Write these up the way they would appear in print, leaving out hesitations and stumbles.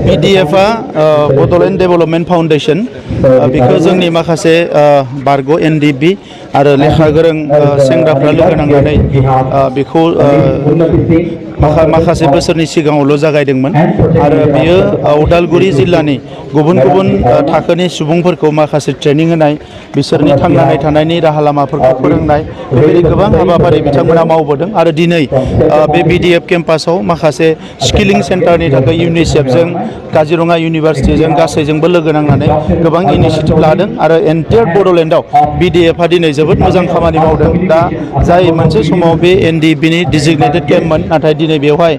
PDF Bodoland development foundation बेखौ जोंनि माखासे बारग' NDB आरो लेखा गोरों सेंग्राफ्रा लोगो नांनानै बेखौ माखासे बोसोरनि सिगाङावल' जागायदोंमोन आरो बेयो उदालगुरि जिल्लानि गुबुन गुबुन थाखोनि सुबुंफोरखौ माखासे ट्रेनिं होनाय बिसोरनि थांनानै थानायनि राहा लामाफोरखौ फोरोंनाय बेबायदि गोबां हाबाफारि बिथांमोना मावबोदों आरो दिनै बे BDF केम्पासाव माखासे स्किलिं सेन्टारनि थाखाय UNICEF-जों काजिरङा इउनिभारसिटिजों गासैजोंबो लोगो नांनानै गोबां इनिशिएटिभ लादों आरो एन्टायार बड'लेण्डआव BDF-आ दिनै जोबोद मोजां खामानि मावदों। दा जाय मोनसे समाव बे NDB-नि डिजिगनेटेड केम्पमोन नाथाय दिनै बेवहाय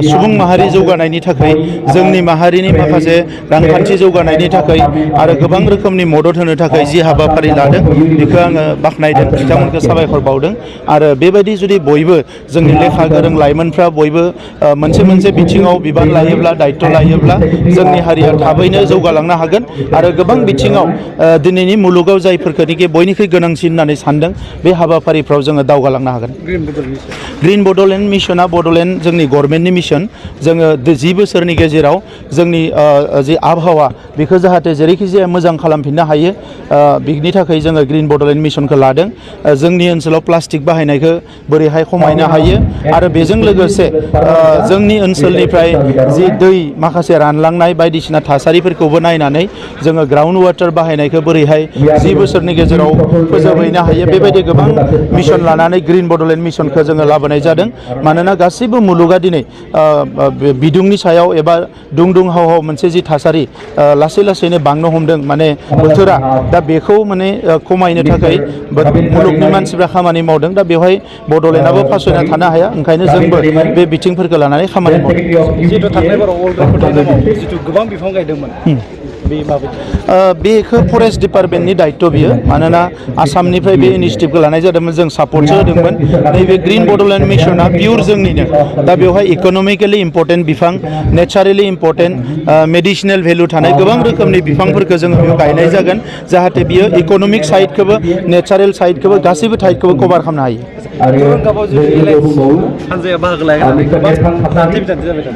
सुबुं माहारि जौगानायनि थाखाय जोंनि माहारिनि माखासे रांखान्थि जौगानायनि थाखाय आरो गोबां रोखोमनि मदद होनो थाखाय जि हाबाफारि लादों बेखौ आङो बाख्नायदों, बिथांमोनखौ साबायखर बावदों आरो बेबायदि जुदि बयबो जोंनि लेखा गोरों लाइमोनफ्रा बयबो मोनसे बिथिङाव बिबान लायोब्ला दायित्व लायोब्ला जोंनि हारिया थाबैनो जौगालांनो हागोन आरो गोबां बिथिङाव दिनैनि मुलुगाव जायफोरखौनोखि बयनिख्रुइ गोनांसिन होननानै सानदों बे हाबाफारिफ्राव जोङो दावगालांनो हागोन। ग्रिन बड'लेण्ड मिशना बड'लेण्ड जोंनि गभर्नमेन्टनि मिशन। जोङो 10 बोसोरनि गेजेराव जोंनि जि आबहावा बेखौ जाहाथे जेरैखि जाया मोजां खालामफिननो हायो बिनि थाखाय जोङो ग्रिन बड'लेण्ड मिशनखौ लादों। जोंनि ओनसोलाव प्लास्टिक बाहायनायखौ बोरैहाय खमायनो हायो आरो बेजों लोगोसे जोंनि ओनसोलनिफ्राय जि दै माखासे रानलांनाय बायदिसिना थासारिफोरखौबो नायनानै जोङो ग्राउन्ड वाटार बाहायनायखौ बोरैहाय 10 बोसोरनि गेजेराव फोजोबहैनो हायो बेबायदि गोबां मिशन लानानै ग्रिन बड'लेण्ड मिशनखौ जोङो लाबोनाय जादों। मानोना गासैबो मुलुगा दिनै बिदुंनि सायाव एबा दुंहाव मोनसे जि थासारि लासै लासैनो बांनो हमदों माने बोथोरा, दा बेखौ माने खमायनो थाखाय मुलुगनि मानसिफ्रा खामानि मावदों। दा बेवहाय बड'लेण्डआबो फासयना थानो हाया, ओंखायनो जोंबो बे बिथिंफोरखौ लानानै खामानि मावदों। जिहेतु थांनाय बाराव जितु गोबां बिफां गायदोंमोन बे माबायदि बेखौ फरेस्ट डिपार्टमेन्टनि दायित्व बियो, मानोना आसामनिफ्राय बे इनिशिएटिभखौ लानाय जादोंमोन, जों सापर्टसो होदोंमोन। नैबे ग्रिन बड'लेण्ड मिशना पियर जोंनिनो। दा बेवहाय इक'नमिकेलि इम्परटेन्ट बिफां, नेचारेलि इम्परटेन्ट मेडिसिनेल भेलु थानाय गोबां रोखोमनि बिफांफोरखौ जोङो बेयाव गायनाय जागोन जाहाथे बियो इक'नमिक साइडखौबो नेचारेल साइडखौबो गासैबो साइडखौबो कभार खालामनो हायो।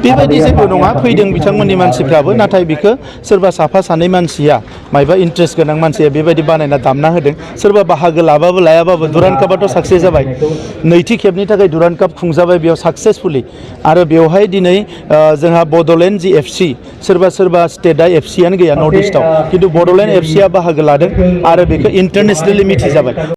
बेबायदि जेबो नङा, फैदों बिथांमोननि मानसिफ्राबो, नाथाय बेखौ सोरबा साफा सानै मानसिया मायबा इन्ट्रेस्ट गोनां मानसिया बेबायदि बानायना दामना होदों। सोरबा बाहागो लाबाबो लायाबाबो दुरान्ड कापआथ' साक्सेस जाबाय, नैथि खेबनि थाखाय दुरान्ड काप खुंजाबाय बेयाव साक्सेसफुलि। आरो बेवहाय दिनै जोंहा बड'लेण्ड जि FC, सोरबा स्टेटआ FC-आनो गैया नर्थ इस्टआव, खिन्थु बड'लेण्ड FC-आ बाहागो लादों आरो बेखौ इन्टारनेसनेलि मिथिजाबाय।